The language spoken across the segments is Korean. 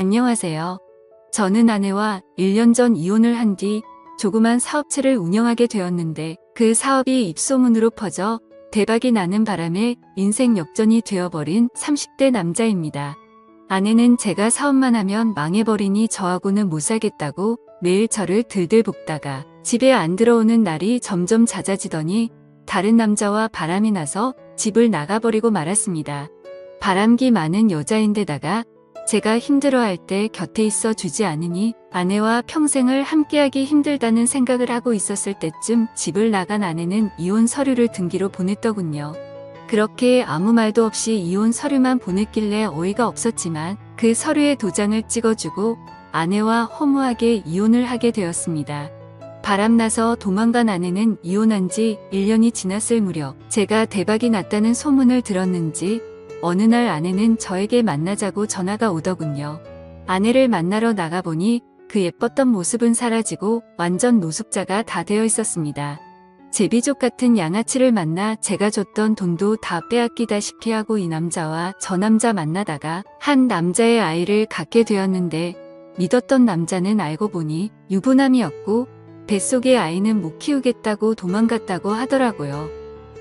안녕하세요. 저는 아내와 1년 전 이혼을 한 뒤 조그만 사업체를 운영하게 되었는데 그 사업이 입소문으로 퍼져 대박이 나는 바람에 인생 역전이 되어버린 30대 남자입니다. 아내는 제가 사업만 하면 망해버리니 저하고는 못 살겠다고 매일 저를 들들 볶다가 집에 안 들어오는 날이 점점 잦아지더니 다른 남자와 바람이 나서 집을 나가버리고 말았습니다. 바람기 많은 여자인데다가 제가 힘들어할 때 곁에 있어 주지 않으니 아내와 평생을 함께하기 힘들다는 생각을 하고 있었을 때쯤 집을 나간 아내는 이혼 서류를 등기로 보냈더군요. 그렇게 아무 말도 없이 이혼 서류만 보냈길래 어이가 없었지만 그 서류에 도장을 찍어주고 아내와 허무하게 이혼을 하게 되었습니다. 바람나서 도망간 아내는 이혼한 지 1년이 지났을 무렵 제가 대박이 났다는 소문을 들었는지 어느 날 아내는 저에게 만나자고 전화가 오더군요. 아내를 만나러 나가보니 그 예뻤던 모습은 사라지고 완전 노숙자가 다 되어 있었습니다. 제비족 같은 양아치를 만나 제가 줬던 돈도 다 빼앗기다시피 하고 이 남자와 저 남자 만나다가 한 남자의 아이를 갖게 되었는데 믿었던 남자는 알고 보니 유부남이었고 뱃속의 아이는 못 키우겠다고 도망갔다고 하더라고요.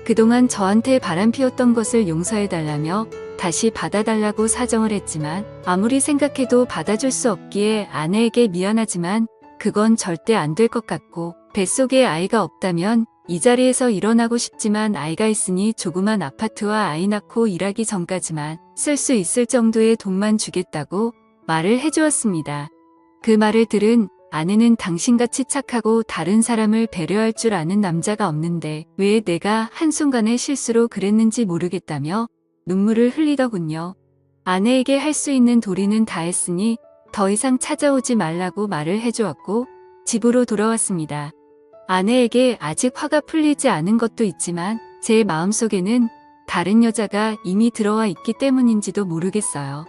그동안 저한테 바람 피웠던 것을 용서해달라며 다시 받아달라고 사정을 했지만 아무리 생각해도 받아줄 수 없기에 아내에게 미안하지만 그건 절대 안 될 것 같고 뱃속에 아이가 없다면 이 자리에서 일어나고 싶지만 아이가 있으니 조그만 아파트와 아이 낳고 일하기 전까지만 쓸 수 있을 정도의 돈만 주겠다고 말을 해주었습니다. 그 말을 들은 아내는 당신같이 착하고 다른 사람을 배려할 줄 아는 남자가 없는데 왜 내가 한순간의 실수로 그랬는지 모르겠다며 눈물을 흘리더군요. 아내에게 할 수 있는 도리는 다 했으니 더 이상 찾아오지 말라고 말을 해주었고 집으로 돌아왔습니다. 아내에게 아직 화가 풀리지 않은 것도 있지만 제 마음속에는 다른 여자가 이미 들어와 있기 때문인지도 모르겠어요.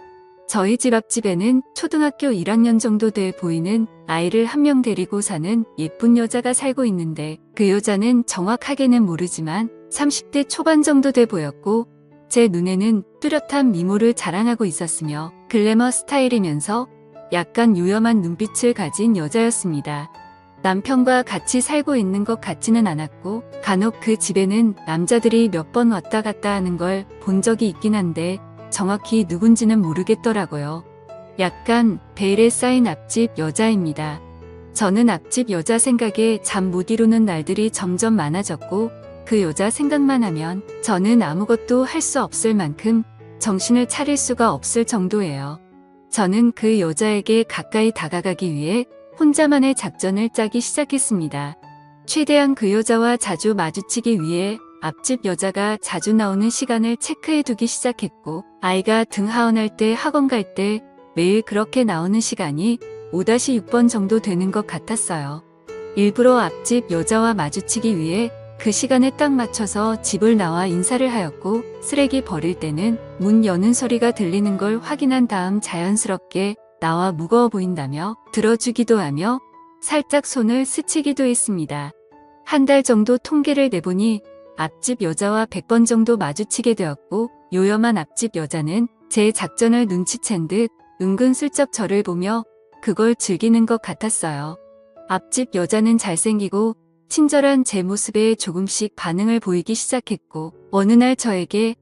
저희 집 앞집에는 초등학교 1학년 정도 돼 보이는 아이를 한 명 데리고 사는 예쁜 여자가 살고 있는데 그 여자는 정확하게는 모르지만 30대 초반 정도 돼 보였고 제 눈에는 뚜렷한 미모를 자랑하고 있었으며 글래머 스타일이면서 약간 요염한 눈빛을 가진 여자였습니다. 남편과 같이 살고 있는 것 같지는 않았고 간혹 그 집에는 남자들이 몇 번 왔다 갔다 하는 걸 본 적이 있긴 한데 정확히 누군지는 모르겠더라고요. 약간 베일에 쌓인 앞집 여자입니다. 저는 앞집 여자 생각에 잠 못 이루는 날들이 점점 많아졌고 그 여자 생각만 하면 저는 아무것도 할 수 없을 만큼 정신을 차릴 수가 없을 정도예요. 저는 그 여자에게 가까이 다가가기 위해 혼자만의 작전을 짜기 시작했습니다. 최대한 그 여자와 자주 마주치기 위해 앞집 여자가 자주 나오는 시간을 체크해두기 시작했고 아이가 등하원할 때 학원 갈 때 매일 그렇게 나오는 시간이 5-6번 정도 되는 것 같았어요. 일부러 앞집 여자와 마주치기 위해 그 시간에 딱 맞춰서 집을 나와 인사를 하였고 쓰레기 버릴 때는 문 여는 소리가 들리는 걸 확인한 다음 자연스럽게 나와 무거워 보인다며 들어주기도 하며 살짝 손을 스치기도 했습니다. 한 달 정도 통계를 내보니 앞집 여자와 100번 정도 마주치게 되었고 요염한 앞집 여자는 제 작전을 눈치챈 듯 은근슬쩍 저를 보며 그걸 즐기는 것 같았어요. 앞집 여자는 잘생기고 친절한 제 모습에 조금씩 반응을 보이기 시작했고 어느 날 저에게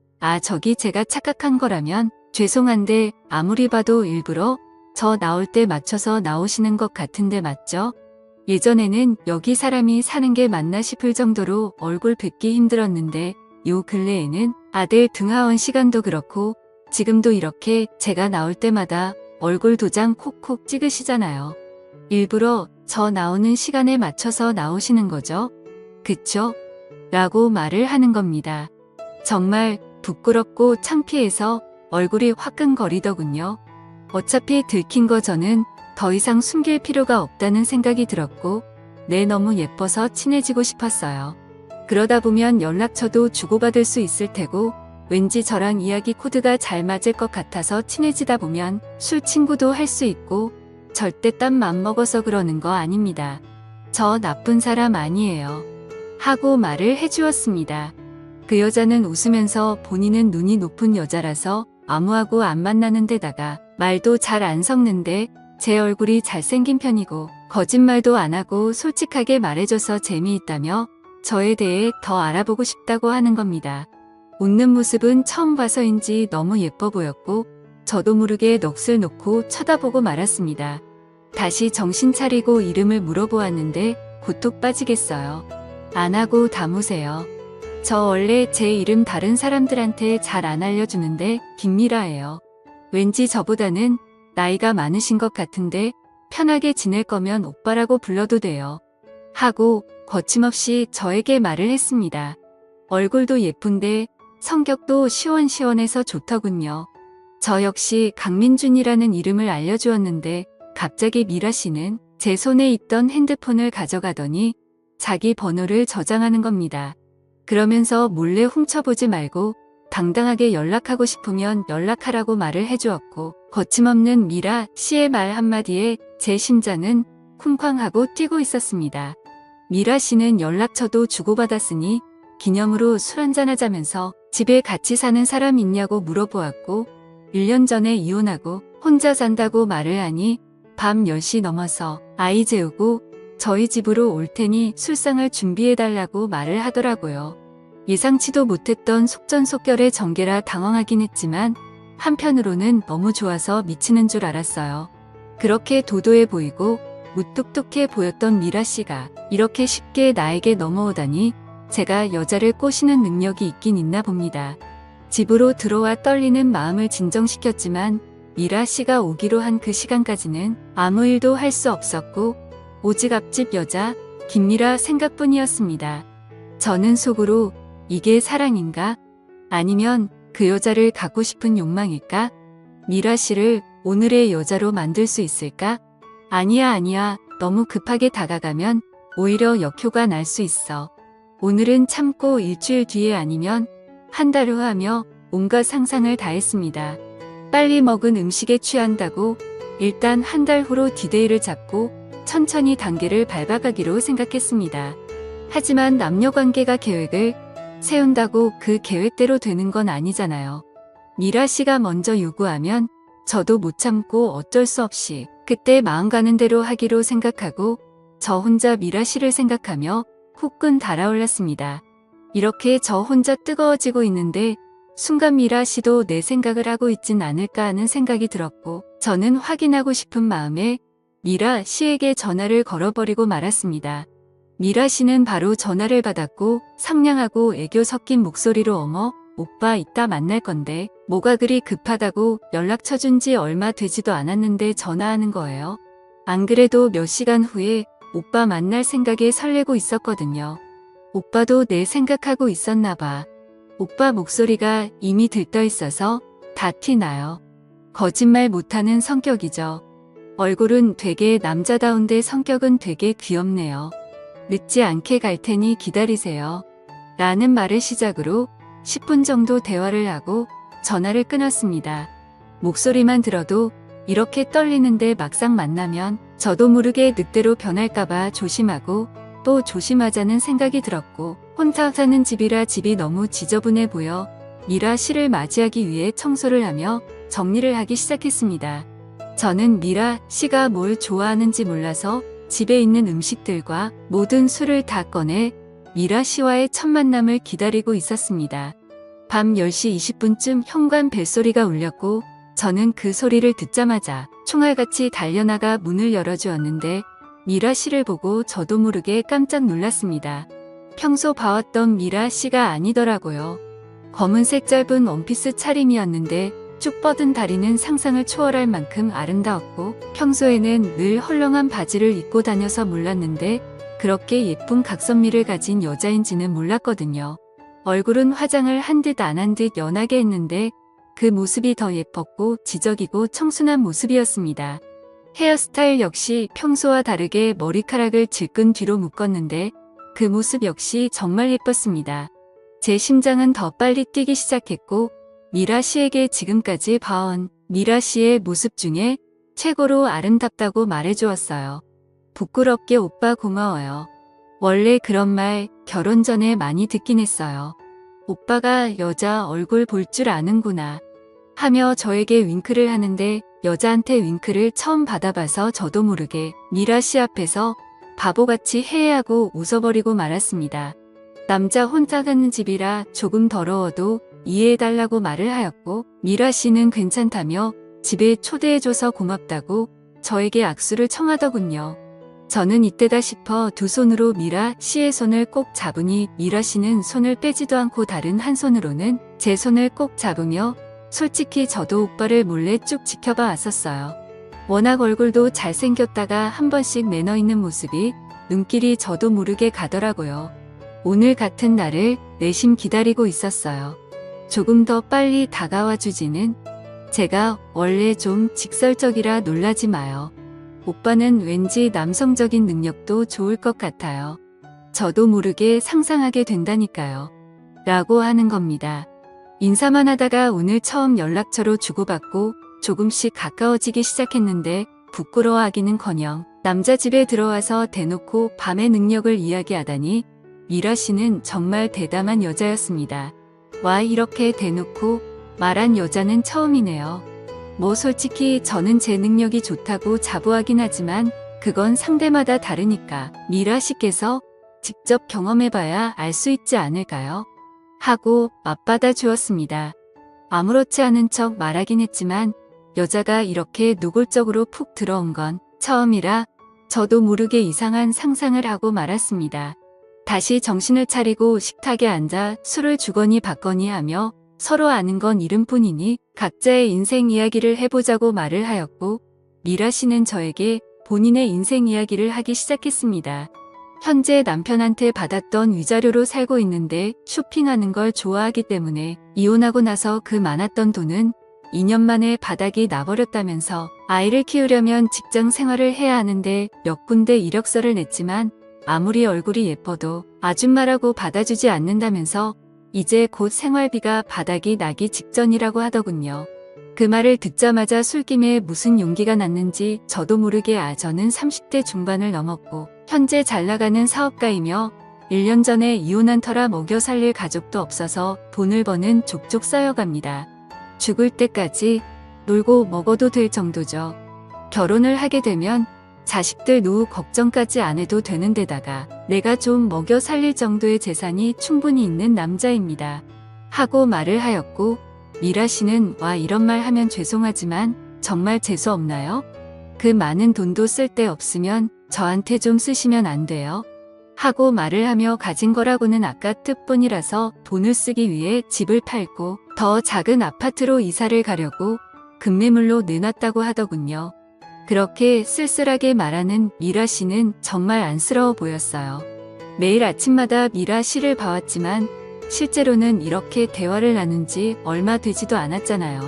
저기 제가 착각한 거라면 죄송한데 아무리 봐도 일부러 저 나올 때 맞춰서 나오시는 것 같은데 맞죠? 예전에는 여기 사람이 사는 게 맞나 싶을 정도로 얼굴 뵙기 힘들었는데 요 근래에는 아들 등하원 시간도 그렇고 지금도 이렇게 제가 나올 때마다 얼굴 도장 콕콕 찍으시잖아요. 일부러 저 나오는 시간에 맞춰서 나오시는 거죠? 그쵸? 라고 말을 하는 겁니다. 정말 부끄럽고 창피해서 얼굴이 화끈거리더군요. 어차피 들킨 거 저는 더 이상 숨길 필요가 없다는 생각이 들었고 너무 예뻐서 친해지고 싶었어요. 그러다 보면 연락처도 주고받을 수 있을 테고 왠지 저랑 이야기 코드가 잘 맞을 것 같아서 친해지다 보면 술 친구도 할 수 있고 절대 딴 맘 먹어서 그러는 거 아닙니다. 저 나쁜 사람 아니에요. 하고 말을 해주었습니다. 그 여자는 웃으면서 본인은 눈이 높은 여자라서 아무하고 안 만나는 데다가 말도 잘 안 섞는데 제 얼굴이 잘생긴 편이고 거짓말도 안 하고 솔직하게 말해줘서 재미있다며 저에 대해 더 알아보고 싶다고 하는 겁니다. 웃는 모습은 처음 봐서인지 너무 예뻐 보였고 저도 모르게 넋을 놓고 쳐다보고 말았습니다. 다시 정신 차리고 이름을 물어보았는데 곧톡 빠지겠어요. 안 하고 다무세요. 저 원래 제 이름 다른 사람들한테 잘 안 알려주는데 김미라예요. 왠지 저보다는 나이가 많으신 것 같은데 편하게 지낼 거면 오빠라고 불러도 돼요. 하고 거침없이 저에게 말을 했습니다. 얼굴도 예쁜데 성격도 시원시원해서 좋더군요. 저 역시 강민준이라는 이름을 알려주었는데 갑자기 미라 씨는 제 손에 있던 핸드폰을 가져가더니 자기 번호를 저장하는 겁니다. 그러면서 몰래 훔쳐보지 말고 당당하게 연락하고 싶으면 연락하라고 말을 해주었고 거침없는 미라 씨의 말 한마디에 제 심장은 쿵쾅하고 뛰고 있었습니다. 미라 씨는 연락처도 주고받았으니 기념으로 술 한잔하자면서 집에 같이 사는 사람 있냐고 물어보았고 1년 전에 이혼하고 혼자 산다고 말을 하니 밤 10시 넘어서 아이 재우고 저희 집으로 올 테니 술상을 준비해달라고 말을 하더라고요. 예상치도 못했던 속전속결의 전개라 당황하긴 했지만 한편으로는 너무 좋아서 미치는 줄 알았어요. 그렇게 도도해 보이고 무뚝뚝해 보였던 미라 씨가 이렇게 쉽게 나에게 넘어오다니 제가 여자를 꼬시는 능력이 있긴 있나 봅니다. 집으로 들어와 떨리는 마음을 진정시켰지만 미라 씨가 오기로 한 그 시간까지는 아무 일도 할 수 없었고 오직 앞집 여자 김미라 생각뿐이었습니다. 저는 속으로 이게 사랑인가? 아니면 그 여자를 갖고 싶은 욕망일까? 미라 씨를 오늘의 여자로 만들 수 있을까? 아니야. 너무 급하게 다가가면 오히려 역효가 날 수 있어. 오늘은 참고 일주일 뒤에 아니면 한 달 후 하며 온갖 상상을 다 했습니다. 빨리 먹은 음식에 취한다고 일단 한 달 후로 디데이를 잡고 천천히 단계를 밟아가기로 생각했습니다. 하지만 남녀관계가 계획을 세운다고 그 계획대로 되는 건 아니잖아요. 미라 씨가 먼저 요구하면 저도 못 참고 어쩔 수 없이 그때 마음 가는 대로 하기로 생각하고 저 혼자 미라 씨를 생각하며 후끈 달아올랐습니다. 이렇게 저 혼자 뜨거워지고 있는데 순간 미라 씨도 내 생각을 하고 있진 않을까 하는 생각이 들었고 저는 확인하고 싶은 마음에 미라 씨에게 전화를 걸어버리고 말았습니다. 미라 씨는 바로 전화를 받았고 상냥하고 애교 섞인 목소리로 어머 오빠 이따 만날 건데 뭐가 그리 급하다고 연락처 준 지 얼마 되지도 않았는데 전화하는 거예요. 안 그래도 몇 시간 후에 오빠 만날 생각에 설레고 있었거든요. 오빠도 내 생각하고 있었나 봐. 오빠 목소리가 이미 들떠 있어서 다 티나요. 거짓말 못하는 성격이죠. 얼굴은 되게 남자다운데 성격은 되게 귀엽네요. 늦지 않게 갈 테니 기다리세요. 라는 말을 시작으로 10분 정도 대화를 하고 전화를 끊었습니다. 목소리만 들어도 이렇게 떨리는데 막상 만나면 저도 모르게 늑대로 변할까봐 조심하고 또 조심하자는 생각이 들었고 혼자 사는 집이라 집이 너무 지저분해 보여 미라 씨를 맞이하기 위해 청소를 하며 정리를 하기 시작했습니다. 저는 미라 씨가 뭘 좋아하는지 몰라서 집에 있는 음식들과 모든 술을 다 꺼내 미라 씨와의 첫 만남을 기다리고 있었습니다. 밤 10시 20분쯤 현관 벨소리가 울렸고 저는 그 소리를 듣자마자 총알같이 달려나가 문을 열어주었는데 미라 씨를 보고 저도 모르게 깜짝 놀랐습니다. 평소 봐왔던 미라 씨가 아니더라고요. 검은색 짧은 원피스 차림이었는데 쭉 뻗은 다리는 상상을 초월할 만큼 아름다웠고 평소에는 늘 헐렁한 바지를 입고 다녀서 몰랐는데 그렇게 예쁜 각선미를 가진 여자인지는 몰랐거든요. 얼굴은 화장을 한 듯 안 한 듯 연하게 했는데 그 모습이 더 예뻤고 지적이고 청순한 모습이었습니다. 헤어스타일 역시 평소와 다르게 머리카락을 질끈 뒤로 묶었는데 그 모습 역시 정말 예뻤습니다. 제 심장은 더 빨리 뛰기 시작했고 미라 씨에게 지금까지 봐온 미라 씨의 모습 중에 최고로 아름답다고 말해주었어요. 부끄럽게 오빠 고마워요. 원래 그런 말 결혼 전에 많이 듣긴 했어요. 오빠가 여자 얼굴 볼 줄 아는구나 하며 저에게 윙크를 하는데 여자한테 윙크를 처음 받아봐서 저도 모르게 미라 씨 앞에서 바보같이 해해하고 웃어버리고 말았습니다. 남자 혼자 사는 집이라 조금 더러워도 이해해달라고 말을 하였고 미라 씨는 괜찮다며 집에 초대해줘서 고맙다고 저에게 악수를 청하더군요. 저는 이때다 싶어 두 손으로 미라 씨의 손을 꼭 잡으니 미라 씨는 손을 빼지도 않고 다른 한 손으로는 제 손을 꼭 잡으며 솔직히 저도 오빠를 몰래 쭉 지켜봐 왔었어요. 워낙 얼굴도 잘생겼다가 한 번씩 매너 있는 모습이 눈길이 저도 모르게 가더라고요. 오늘 같은 날을 내심 기다리고 있었어요. 조금 더 빨리 다가와 주지는 제가 원래 좀 직설적이라 놀라지 마요. 오빠는 왠지 남성적인 능력도 좋을 것 같아요. 저도 모르게 상상하게 된다니까요. 라고 하는 겁니다. 인사만 하다가 오늘 처음 연락처로 주고받고 조금씩 가까워지기 시작했는데 부끄러워하기는커녕 남자 집에 들어와서 대놓고 밤의 능력을 이야기하다니 미라 씨는 정말 대담한 여자였습니다. 와, 이렇게 대놓고 말한 여자는 처음이네요. 뭐 솔직히 저는 제 능력이 좋다고 자부하긴 하지만 그건 상대마다 다르니까 미라 씨께서 직접 경험해봐야 알 수 있지 않을까요? 하고 맞받아 주었습니다. 아무렇지 않은 척 말하긴 했지만 여자가 이렇게 노골적으로 푹 들어온 건 처음이라 저도 모르게 이상한 상상을 하고 말았습니다. 다시 정신을 차리고 식탁에 앉아 술을 주거니 받거니 하며 서로 아는 건 이름뿐이니 각자의 인생 이야기를 해보자고 말을 하였고 미라 씨는 저에게 본인의 인생 이야기를 하기 시작했습니다. 현재 남편한테 받았던 위자료로 살고 있는데 쇼핑하는 걸 좋아하기 때문에 이혼하고 나서 그 많았던 돈은 2년 만에 바닥이 나버렸다면서 아이를 키우려면 직장 생활을 해야 하는데 몇 군데 이력서를 냈지만 아무리 얼굴이 예뻐도 아줌마라고 받아주지 않는다면서 이제 곧 생활비가 바닥이 나기 직전이라고 하더군요. 그 말을 듣자마자 술김에 무슨 용기가 났는지 저도 모르게 저는 30대 중반을 넘었고 현재 잘나가는 사업가이며 1년 전에 이혼한 터라 먹여 살릴 가족도 없어서 돈을 버는 족족 쌓여갑니다. 죽을 때까지 놀고 먹어도 될 정도죠. 결혼을 하게 되면 자식들 노후 걱정까지 안 해도 되는 데다가 내가 좀 먹여 살릴 정도의 재산이 충분히 있는 남자입니다. 하고 말을 하였고 미라 씨는 와, 이런 말 하면 죄송하지만 정말 재수 없나요? 그 많은 돈도 쓸 데 없으면 저한테 좀 쓰시면 안 돼요? 하고 말을 하며 가진 거라고는 아까 뜻뿐이라서 돈을 쓰기 위해 집을 팔고 더 작은 아파트로 이사를 가려고 급매물로 내놨다고 하더군요. 그렇게 쓸쓸하게 말하는 미라 씨는 정말 안쓰러워 보였어요. 매일 아침마다 미라 씨를 봐왔지만 실제로는 이렇게 대화를 나눈 지 얼마 되지도 않았잖아요.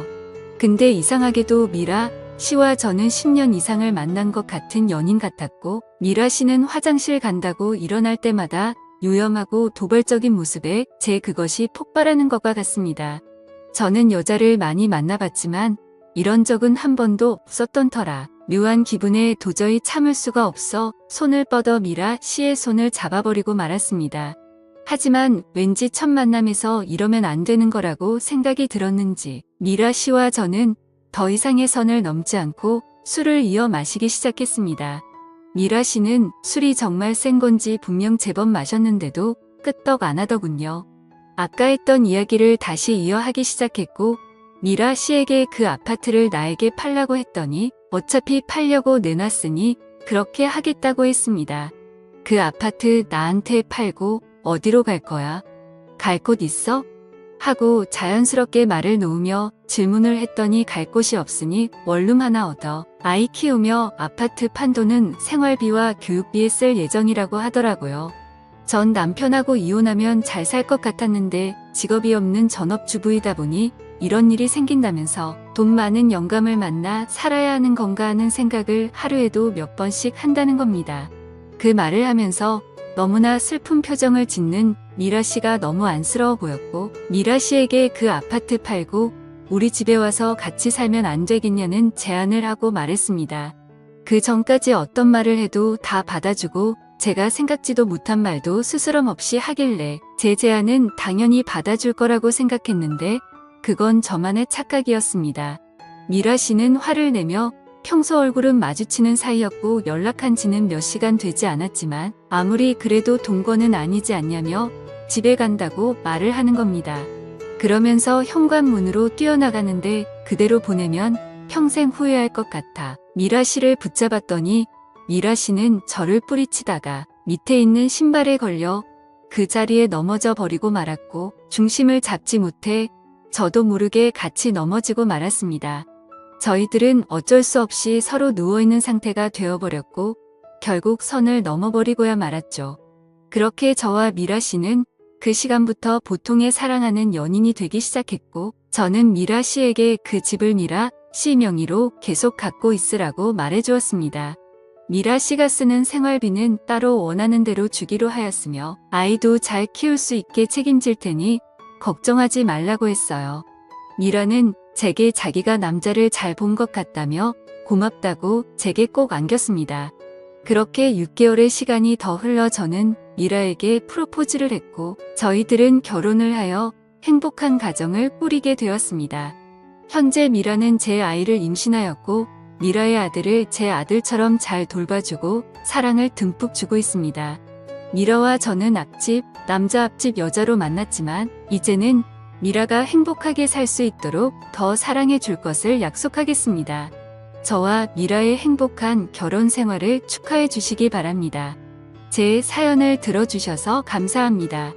근데 이상하게도 미라 씨와 저는 10년 이상을 만난 것 같은 연인 같았고 미라 씨는 화장실 간다고 일어날 때마다 요염하고 도발적인 모습에 제 그것이 폭발하는 것과 같습니다. 저는 여자를 많이 만나봤지만 이런 적은 한 번도 없었던 터라 묘한 기분에 도저히 참을 수가 없어 손을 뻗어 미라 씨의 손을 잡아버리고 말았습니다. 하지만 왠지 첫 만남에서 이러면 안 되는 거라고 생각이 들었는지 미라 씨와 저는 더 이상의 선을 넘지 않고 술을 이어 마시기 시작했습니다. 미라 씨는 술이 정말 센 건지 분명 제법 마셨는데도 끄떡 안 하더군요. 아까 했던 이야기를 다시 이어 하기 시작했고 미라 씨에게 그 아파트를 나에게 팔라고 했더니 어차피 팔려고 내놨으니 그렇게 하겠다고 했습니다. 그 아파트 나한테 팔고 어디로 갈 거야? 갈 곳 있어? 하고 자연스럽게 말을 놓으며 질문을 했더니 갈 곳이 없으니 원룸 하나 얻어 아이 키우며 아파트 판 돈은 생활비와 교육비에 쓸 예정이라고 하더라고요. 전 남편하고 이혼하면 잘 살 것 같았는데 직업이 없는 전업주부이다 보니 이런 일이 생긴다면서 돈 많은 영감을 만나 살아야 하는 건가 하는 생각을 하루에도 몇 번씩 한다는 겁니다. 그 말을 하면서 너무나 슬픈 표정을 짓는 미라 씨가 너무 안쓰러워 보였고 미라 씨에게 그 아파트 팔고 우리 집에 와서 같이 살면 안 되겠냐는 제안을 하고 말했습니다. 그 전까지 어떤 말을 해도 다 받아주고 제가 생각지도 못한 말도 스스럼 없이 하길래 제 제안은 당연히 받아줄 거라고 생각했는데 그건 저만의 착각이었습니다. 미라 씨는 화를 내며 평소 얼굴은 마주치는 사이였고 연락한 지는 몇 시간 되지 않았지만 아무리 그래도 동거는 아니지 않냐며 집에 간다고 말을 하는 겁니다. 그러면서 현관문으로 뛰어나가는데 그대로 보내면 평생 후회할 것 같아 미라 씨를 붙잡았더니 미라 씨는 저를 뿌리치다가 밑에 있는 신발에 걸려 그 자리에 넘어져 버리고 말았고 중심을 잡지 못해 저도 모르게 같이 넘어지고 말았습니다. 저희들은 어쩔 수 없이 서로 누워있는 상태가 되어버렸고 결국 선을 넘어버리고야 말았죠. 그렇게 저와 미라 씨는 그 시간부터 보통의 사랑하는 연인이 되기 시작했고 저는 미라 씨에게 그 집을 미라 씨 명의로 계속 갖고 있으라고 말해주었습니다. 미라 씨가 쓰는 생활비는 따로 원하는 대로 주기로 하였으며 아이도 잘 키울 수 있게 책임질 테니 걱정하지 말라고 했어요. 미라는 제게 자기가 남자를 잘 본 것 같다며 고맙다고 제게 꼭 안겼습니다. 그렇게 6개월의 시간이 더 흘러 저는 미라에게 프로포즈를 했고 저희들은 결혼을 하여 행복한 가정을 꾸리게 되었습니다. 현재 미라는 제 아이를 임신하였고 미라의 아들을 제 아들처럼 잘 돌봐주고 사랑을 듬뿍 주고 있습니다. 미라와 저는 앞집, 남자 앞집 여자로 만났지만 이제는 미라가 행복하게 살 수 있도록 더 사랑해 줄 것을 약속하겠습니다. 저와 미라의 행복한 결혼 생활을 축하해 주시기 바랍니다. 제 사연을 들어주셔서 감사합니다.